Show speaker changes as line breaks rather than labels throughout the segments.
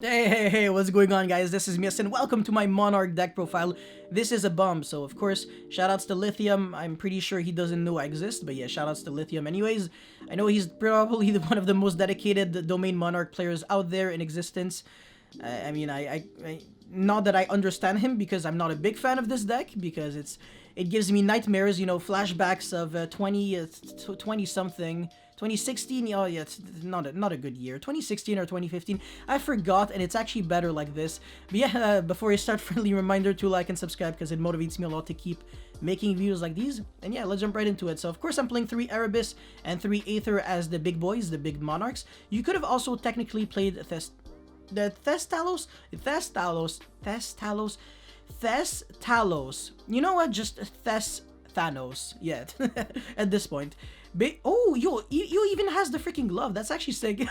Hey, what's going on, guys? This is Mias, and welcome to my Monarch deck profile. This is a bomb, so of course, shoutouts to Lithium. I'm pretty sure he doesn't know I exist, but yeah, shoutouts to Lithium anyways. I know he's probably one of the most dedicated domain Monarch players out there in existence. I mean, not that I understand him because I'm not a big fan of this deck because it gives me nightmares, flashbacks of 20 something. 2016, oh yeah, it's not a good year. 2016 or 2015, I forgot, and it's actually better like this. But yeah, before I start, friendly reminder to like and subscribe because it motivates me a lot to keep making videos like these. And yeah, let's jump right into it. So of course I'm playing 3 Erebus and 3 Aether as the big boys, the big Monarchs. You could have also technically played Thestalos. You know what? Just Thanos. Yeah, at this point. Oh, you even has the freaking glove. That's actually sick.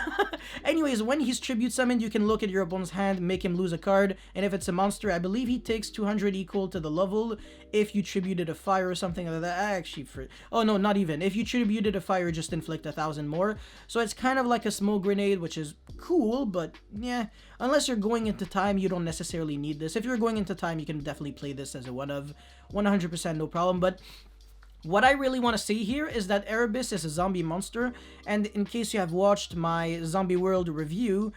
Anyways, when he's tribute summoned, you can look at your opponent's hand, make him lose a card, and if it's a monster, I believe he takes 200 equal to the level. If you tributed a fire or something like that, oh no, not even. If you tributed a fire, just inflict 1,000 more. So it's kind of like a smoke grenade, which is cool, but yeah, unless you're going into time, you don't necessarily need this. If you're going into time, you can definitely play this as a one of 100%, no problem. But what I really want to say here is that Erebus is a zombie monster, and in case you have watched my Zombie World review,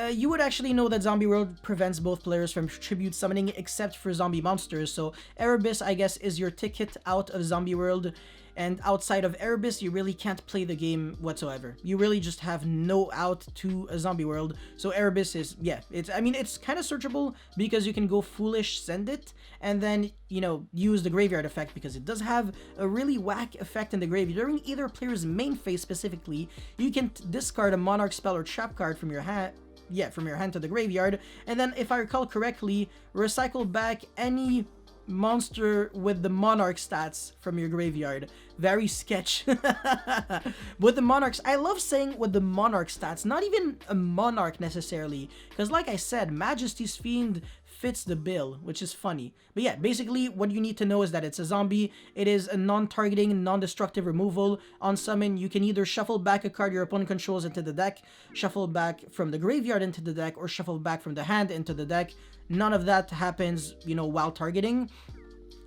you would actually know that Zombie World prevents both players from tribute summoning except for zombie monsters, so Erebus, I guess, is your ticket out of Zombie World, and outside of Erebus, you really can't play the game whatsoever. You really just have no out to a Zombie World, so Erebus is, yeah, it's kind of searchable because you can go Foolish, send it, and then, use the Graveyard effect because it does have a really whack effect in the graveyard. During either player's main phase specifically, you can discard a Monarch spell or trap card from your hand, from your hand to the graveyard, and then, if I recall correctly, recycle back any monster with the Monarch stats from your graveyard. Very sketch. With the Monarchs, I love saying with the Monarch stats, not even a Monarch necessarily, because like I said, Majesty's Fiend fits the bill, which is funny. But yeah, basically what you need to know is that it's a zombie. It is a non-targeting, non-destructive removal. On summon, you can either shuffle back a card your opponent controls into the deck, shuffle back from the graveyard into the deck, or shuffle back from the hand into the deck. None of that happens, while targeting.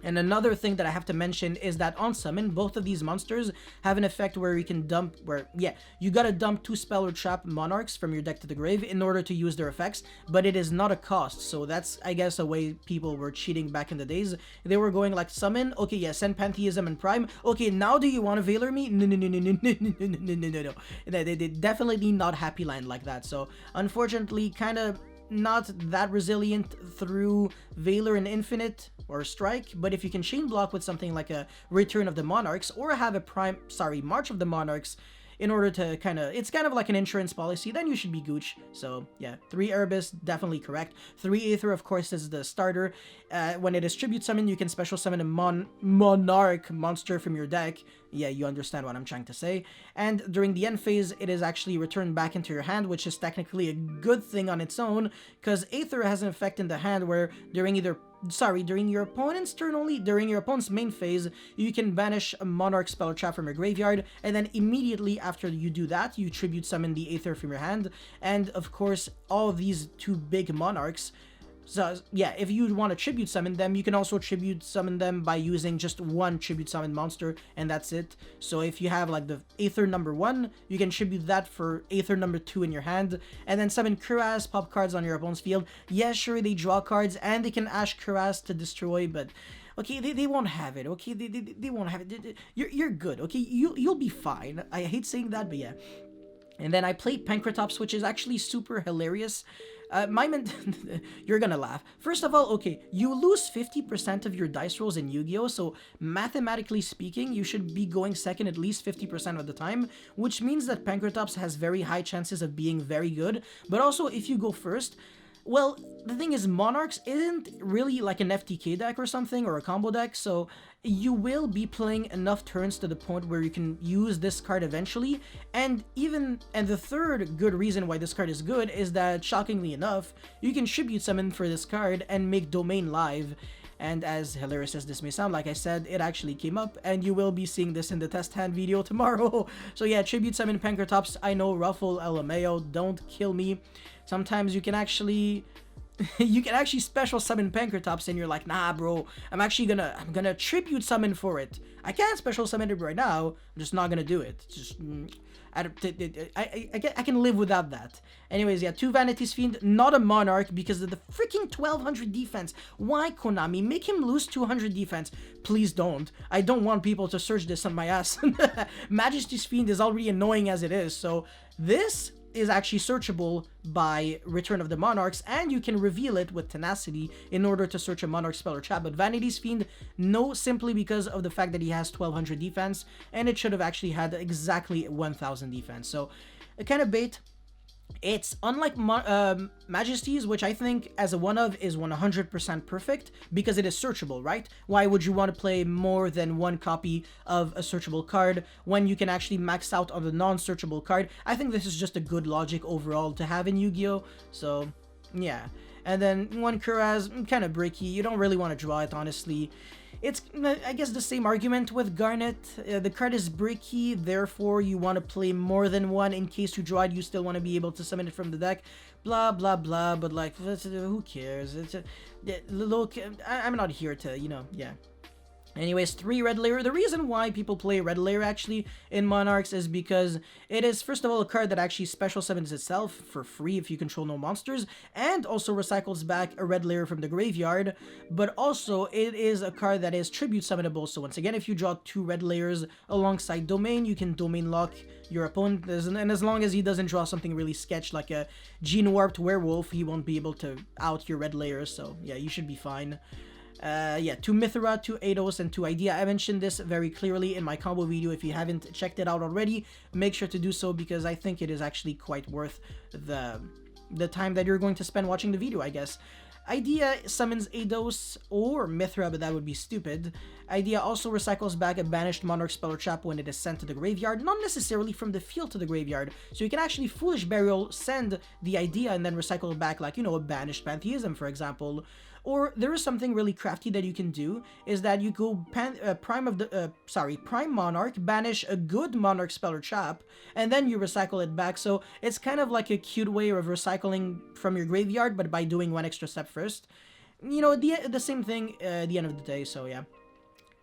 And another thing that I have to mention is that on summon, both of these monsters have an effect where you can you gotta dump 2 spell or trap monarchs from your deck to the grave in order to use their effects, but it is not a cost. So that's, I guess, a way people were cheating back in the days. They were going like, summon, okay, yeah, send Pantheism and Prime. Okay, now do you want to Valor me? No. They definitely not Happy Land like that. So unfortunately, kind of not that resilient through Valor and Infinite or Strike, but if you can chain block with something like a Return of the Monarchs or have a March of the Monarchs in order to it's kind of like an insurance policy, then you should be gooch. So yeah, 3 Erebus, definitely correct. 3 Aether, of course, is the starter. When it is tribute summon, you can special summon a Monarch monster from your deck. Yeah, you understand what I'm trying to say. And during the end phase, it is actually returned back into your hand, which is technically a good thing on its own, because Aether has an effect in the hand where during your opponent's turn only, during your opponent's main phase, you can banish a Monarch spell or trap from your graveyard, and then immediately after you do that, you tribute summon the Aether from your hand, and of course, all of these 2 big Monarchs. So yeah, if you want to tribute summon them, you can also tribute summon them by using just 1 tribute summon monster, and that's it. So if you have like the Aether number 1, you can tribute that for Aether number 2 in your hand, and then summon Kuraz, pop cards on your opponent's field. Yeah, sure, they draw cards, and they can Ash Kuraz to destroy, but okay, they won't have it, okay? They won't have it. You're good, okay? You'll be fine. I hate saying that, but yeah. And then I played Pankratops, which is actually super hilarious. You're gonna laugh. First of all, okay, you lose 50% of your dice rolls in Yu-Gi-Oh! So mathematically speaking, you should be going second at least 50% of the time, which means that Pankratops has very high chances of being very good. But also, if you go first, well, the thing is, Monarchs isn't really like an FTK deck or something, or a combo deck, so you will be playing enough turns to the point where you can use this card eventually, and the third good reason why this card is good is that, shockingly enough, you can tribute summon for this card and make Domain live, And as hilarious as this may sound, like I said, it actually came up, and you will be seeing this in the test hand video tomorrow. So yeah, tribute summon Pankratops. I know, Ruffle, LMAO, don't kill me. Sometimes you can actually special summon Pankratops, and you're like, nah, bro, I'm gonna tribute summon for it. I can't special summon it right now. I'm just not gonna do it. Just I can live without that. Anyways, yeah, 2 Vanity's Fiend, not a Monarch because of the freaking 1200 defense. Why, Konami? Make him lose 200 defense. Please don't. I don't want people to search this on my ass. Majesty's Fiend is already annoying as it is, so this is actually searchable by Return of the Monarchs, and you can reveal it with Tenacity in order to search a Monarch spell or trap. But Vanity's Fiend, no, simply because of the fact that he has 1200 defense, and it should have actually had exactly 1000 defense. So, a kind of bait. It's unlike Majesty's, which I think as a one-of is 100% perfect because it is searchable, right? Why would you want to play more than one copy of a searchable card when you can actually max out on the non-searchable card? I think this is just a good logic overall to have in Yu-Gi-Oh! So, yeah. And then one Kuraz, kind of bricky. You don't really want to draw it, honestly. It's, I guess, the same argument with Garnet. The card is bricky, therefore you want to play more than one. In case you draw it, you still want to be able to summon it from the deck. Blah, blah, blah, but like, who cares? Look, I'm not here to, yeah. Anyways, 3 Red Layer. The reason why people play Red Layer actually in Monarchs is because it is, first of all, a card that actually special summons itself for free if you control no monsters, and also recycles back a Red Layer from the graveyard, but also it is a card that is tribute summonable. So once again, if you draw 2 Red Layers alongside Domain, you can Domain lock your opponent, and as long as he doesn't draw something really sketch like a Gene Warped Werewolf, he won't be able to out your Red Layers, so yeah, you should be fine. Yeah, 2 Mithra, 2 Eidos, and 2 Idea. I mentioned this very clearly in my combo video. If you haven't checked it out already, make sure to do so because I think it is actually quite worth the time that you're going to spend watching the video, I guess. Idea summons Eidos or Mithra, but that would be stupid. Idea also recycles back a banished Monarch spell or trap when it is sent to the graveyard, not necessarily from the field to the graveyard. So you can actually Foolish Burial, send the Idea, and then recycle it back like, a banished Pantheism, for example. Or there is something really crafty that you can do, is that you go Prime Monarch, banish a good Monarch spell or trap, and then you recycle it back. So it's kind of like a cute way of recycling from your graveyard, but by doing one extra step first. The same thing at the end of the day, so yeah.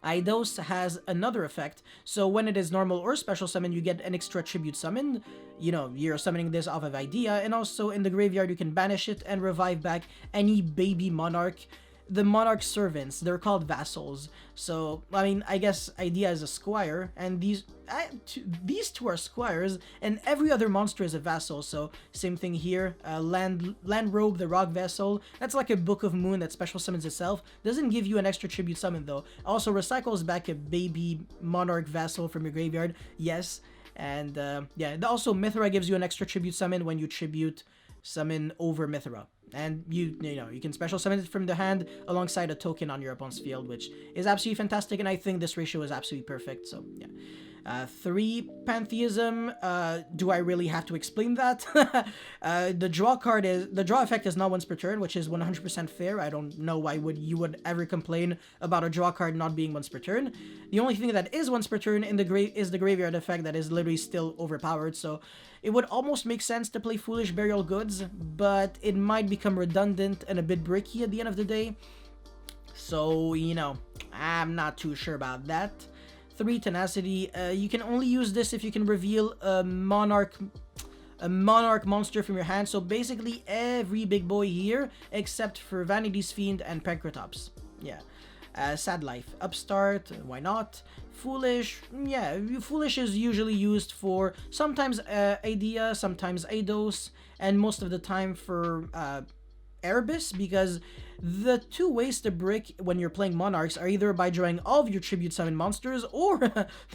Eidos has another effect, so when it is normal or special summon, you get an extra tribute summon. You're summoning this off of Idea, and also in the graveyard you can banish it and revive back any baby Monarch. The Monarch servants, they're called vassals. So, I mean, I guess Idea is a squire, and these two are squires, and every other monster is a vassal. So, same thing here. Land Robe, the Rock Vessel, that's like a Book of Moon that special summons itself. Doesn't give you an extra tribute summon, though. Also, recycles back a baby Monarch Vassal from your graveyard. Yes. And, yeah, also Mithra gives you an extra tribute summon when you tribute summon over Mithra. And you can special summon it from the hand alongside a token on your opponent's field, which is absolutely fantastic, and I think this ratio is absolutely perfect, so yeah. 3 Pantheism, do I really have to explain that? The draw effect is not once per turn, which is 100% fair. I don't know why you would ever complain about a draw card not being once per turn. The only thing that is once per turn is the graveyard effect that is literally still overpowered, so it would almost make sense to play Foolish Burial Goods, but it might become redundant and a bit bricky at the end of the day. So, I'm not too sure about that. 3 Tenacity, you can only use this if you can reveal a Monarch monster from your hand. So basically every big boy here except for Vanity's Fiend and Pankratops. Yeah. Sad Life. Upstart, why not? Foolish, yeah, Foolish is usually used for sometimes Idea, sometimes Eidos, and most of the time for Erebus, because the 2 ways to brick when you're playing Monarchs are either by drawing all of your tribute summon monsters, or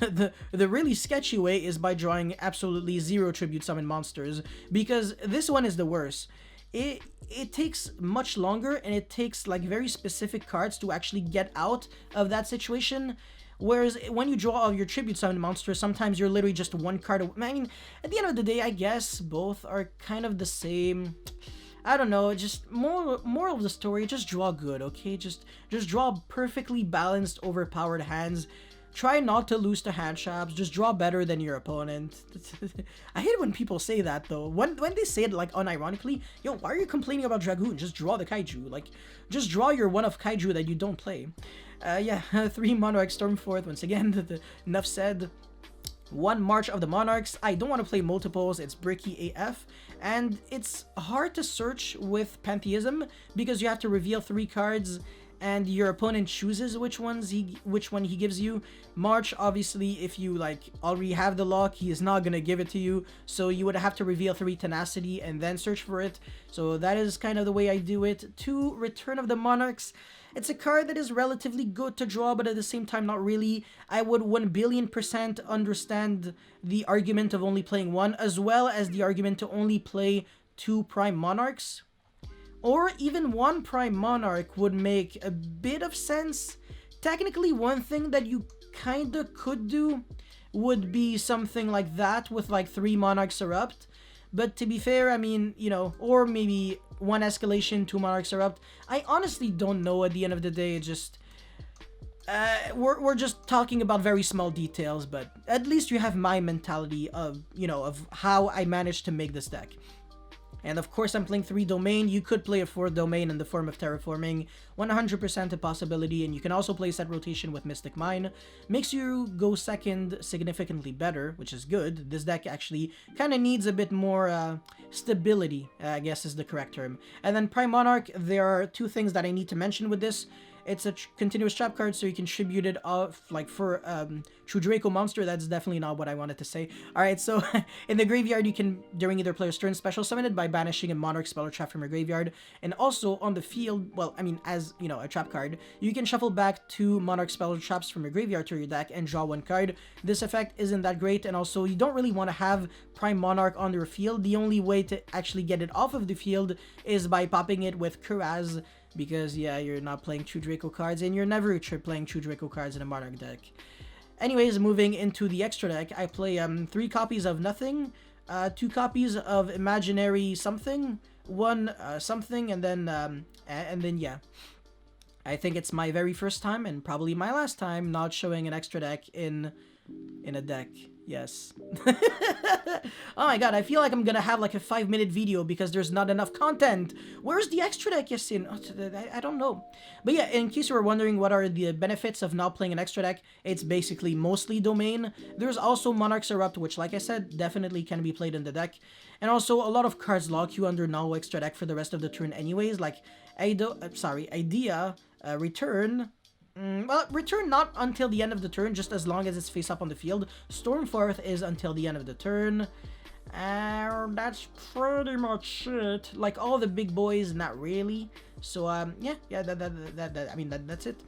the really sketchy way is by drawing absolutely 0 tribute summon monsters, because this one is the worst. It takes much longer, and it takes like very specific cards to actually get out of that situation. Whereas when you draw all your tribute summon monsters, sometimes you're literally just one card away. I mean, at the end of the day, I guess both are kind of the same. I don't know, just moral of the story, just draw good, okay? Just draw perfectly balanced, overpowered hands. Try not to lose to hand traps. Just draw better than your opponent. I hate when people say that though. When they say it like unironically, yo, why are you complaining about Dragoon? Just draw the kaiju. Like, just draw your one of kaiju that you don't play. Yeah, 3 Monarch Stormforth. Once again, enough said. 1 March of the Monarchs. I don't want to play multiples. It's bricky AF. And it's hard to search with Pantheism because you have to reveal 3 cards and your opponent chooses which one he gives you. March, obviously, if you like already have the lock, he is not gonna give it to you, so you would have to reveal 3 Tenacity and then search for it. So that is kind of the way I do it. 2 Return of the Monarchs. It's a card that is relatively good to draw, but at the same time not really. I would 1,000,000,000% understand the argument of only playing 1, as well as the argument to only play 2 Prime Monarchs. Or even 1 Prime Monarch would make a bit of sense. Technically, one thing that you kinda could do would be something like that with like 3 Monarchs Erupt. But to be fair, I mean, you know, or maybe 1 Escalation, 2 Monarchs Erupt. I honestly don't know at the end of the day. Just we're just talking about very small details, but at least you have my mentality of, you know, of how I managed to make this deck. And of course, I'm playing 3 Domain. You could play a 4th Domain in the form of Terraforming. 100% a possibility. And you can also play Set Rotation with Mystic Mine. Makes you go 2nd significantly better, which is good. This deck actually kind of needs a bit more stability, I guess is the correct term. And then Prime Monarch, there are 2 things that I need to mention with this. It's a continuous trap card, so you can tribute it off, like for True Draco Monster. That's definitely not what I wanted to say. Alright, so in the graveyard, you can, during either player's turn, special summon it by banishing a Monarch spell or trap from your graveyard. And also on the field, well, I mean, as, you know, a trap card, you can shuffle back 2 Monarch spell or traps from your graveyard to your deck and draw 1 card. This effect isn't that great, and also you don't really want to have Prime Monarch on your field. The only way to actually get it off of the field is by popping it with Kuraz. Because, yeah, you're not playing True Draco cards, and you're never playing True Draco cards in a Monarch deck. Anyways, moving into the extra deck, I play 3 copies of Nothing, 2 copies of Imaginary Something, 1 Something, and then yeah. I think it's my very first time, and probably my last time, not showing an extra deck in a deck. Yes. Oh my god, I feel like I'm gonna have like a 5-minute video because there's not enough content. Where's the extra deck, Yasin? Oh, I don't know. But yeah, in case you were wondering what are the benefits of not playing an extra deck, it's basically mostly Domain. There's also Monarchs Erupt, which, like I said, definitely can be played in the deck. And also, a lot of cards lock you under no extra deck for the rest of the turn anyways, like Idea, Return. Well, Return not until the end of the turn, just as long as it's face up on the field. Stormforth is until the end of the turn. That's pretty much it. Like, all the big boys, not really. So, yeah, that's it.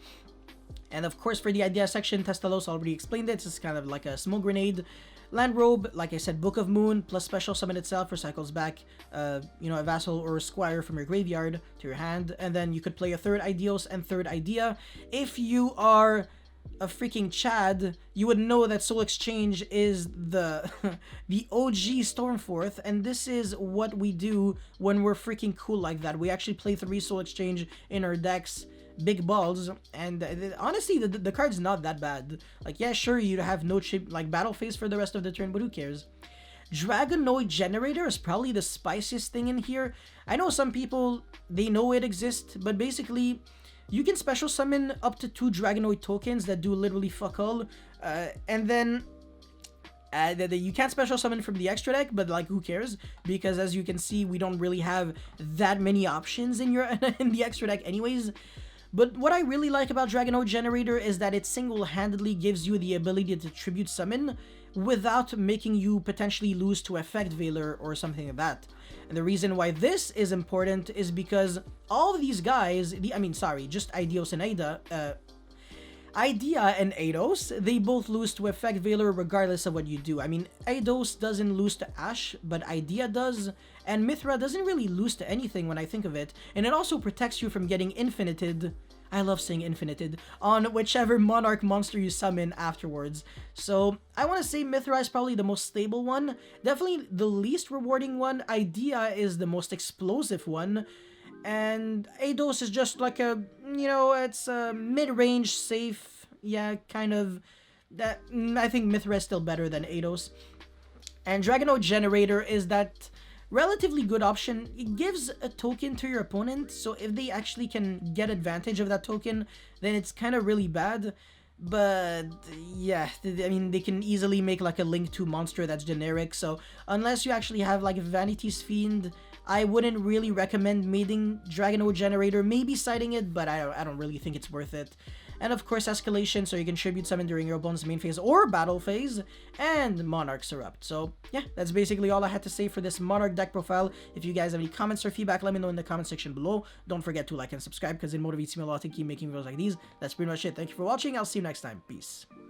And of course, for the idea section, Testalos already explained it. It's kind of like a smoke grenade. Land Robe, like I said, Book of Moon, plus special summon itself recycles back, you know, a vassal or a squire from your graveyard to your hand. And then you could play a 3rd Ideos and 3rd Idea. If you are a freaking Chad, you would know that Soul Exchange is the the OG Stormforth, and this is what we do when we're freaking cool like that. We actually play 3 Soul Exchange in our decks. Big balls, and honestly, the card's not that bad. Like, yeah, sure, you have no chip, like, battle phase for the rest of the turn, but who cares? Dragonoid Generator is probably the spiciest thing in here. I know some people, they know it exists, but basically, you can special summon up to 2 Dragonoid tokens that do literally fuck all, and then you can't special summon from the extra deck, but like, who cares? Because as you can see, we don't really have that many options in the extra deck anyways. But what I really like about Dragonoid Generator is that it single-handedly gives you the ability to tribute summon without making you potentially lose to Effect Veiler or something like that. And the reason why this is important is because all of these guys, just Ideos and Idea and Eidos, they both lose to Effect Veiler regardless of what you do. I mean, Eidos doesn't lose to Ash, but Idea does, And Mithra doesn't really lose to anything when I think of it, and it also protects you from getting infinited. I love saying infinited on whichever Monarch monster you summon afterwards. So I want to say Mithra is probably the most stable one, definitely the least rewarding one. Idea is the most explosive one, and Eidos is just like a, you know, it's a mid-range safe, yeah, kind of. That I think Mithra is still better than Eidos. And Dragonode Generator is that relatively good option. It gives a token to your opponent, so if they actually can get advantage of that token, then it's kind of really bad. But yeah, I mean, they can easily make like a Link 2 monster that's generic, so unless you actually have like Vanity's Fiend, I wouldn't really recommend mating Dragonode Generator, maybe citing it, but I don't really think it's worth it. And of course Escalation, so you can tribute summon during your opponent's main phase or battle phase, and Monarch's Erupt. So yeah, that's basically all I had to say for this Monarch deck profile. If you guys have any comments or feedback, let me know in the comment section below. Don't forget to like and subscribe because it motivates me a lot to keep making videos like these. That's pretty much it. Thank you for watching. I'll see you next time. Peace.